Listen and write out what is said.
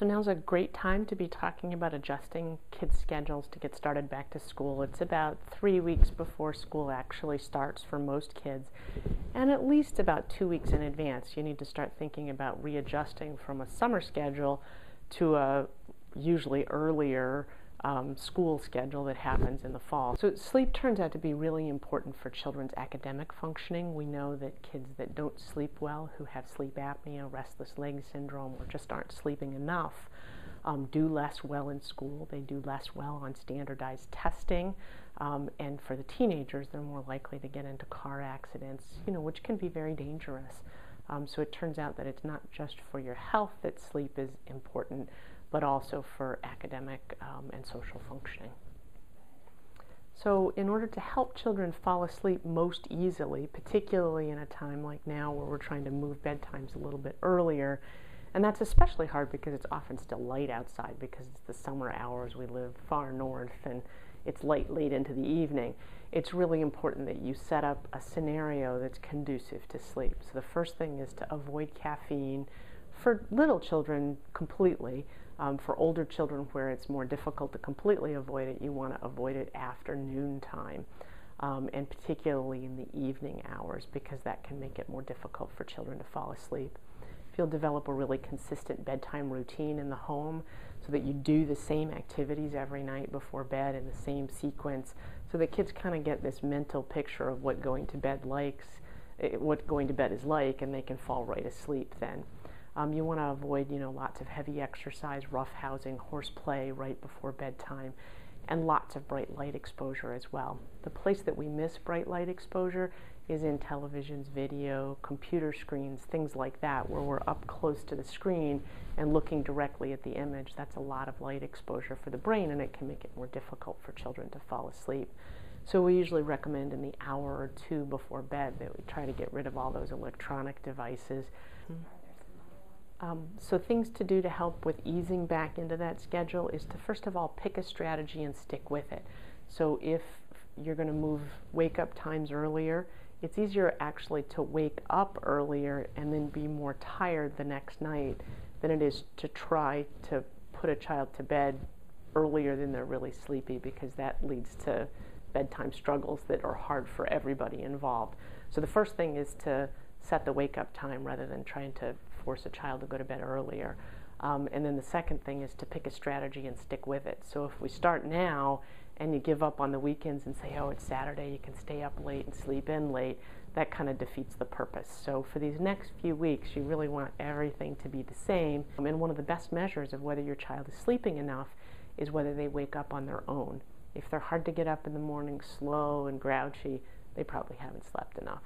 So now's a great time to be talking about adjusting kids' schedules to get started back to school. It's about 3 weeks before school actually starts for most kids, and at least about 2 weeks in advance. You need to start thinking about readjusting from a summer schedule to a usually earlier school schedule that happens in the fall. So sleep turns out to be really important for children's academic functioning. We know that kids that don't sleep well, who have sleep apnea, restless leg syndrome, or just aren't sleeping enough, do less well in school. They do less well on standardized testing. And for the teenagers, they're more likely to get into car accidents, which can be very dangerous. So it turns out that it's not just for your health that sleep is important, but also for academic and social functioning. So in order to help children fall asleep most easily, particularly in a time like now where we're trying to move bedtimes a little bit earlier, and that's especially hard because it's often still light outside because it's the summer hours, we live far north, and it's late into the evening. It's really important that you set up a scenario that's conducive to sleep. So the first thing is to avoid caffeine for little children completely. For older children where it's more difficult to completely avoid it, you want to avoid it after noontime, and particularly in the evening hours, because that can make it more difficult for children to fall asleep. If you'll develop a really consistent bedtime routine in the home so that you do the same activities every night before bed in the same sequence, so that kids kind of get this mental picture of what going to bed is like, and they can fall right asleep then. You want to avoid, lots of heavy exercise, roughhousing, horseplay right before bedtime, and lots of bright light exposure as well. The place that we miss bright light exposure is in televisions, video, computer screens, things like that, where we're up close to the screen and looking directly at the image. That's a lot of light exposure for the brain, and it can make it more difficult for children to fall asleep. So we usually recommend in the hour or two before bed that we try to get rid of all those electronic devices. So things to do to help with easing back into that schedule is to first of all pick a strategy and stick with it. So if you're going to move wake-up times earlier, it's easier actually to wake up earlier and then be more tired the next night than it is to try to put a child to bed earlier than they're really sleepy, because that leads to bedtime struggles that are hard for everybody involved. So the first thing is to set the wake-up time rather than trying to force a child to go to bed earlier. And then the second thing is to pick a strategy and stick with it. So if we start now and you give up on the weekends and say, oh, it's Saturday, you can stay up late and sleep in late, that kind of defeats the purpose. So for these next few weeks, you really want everything to be the same. And one of the best measures of whether your child is sleeping enough is whether they wake up on their own. If they're hard to get up in the morning, slow and grouchy, they probably haven't slept enough.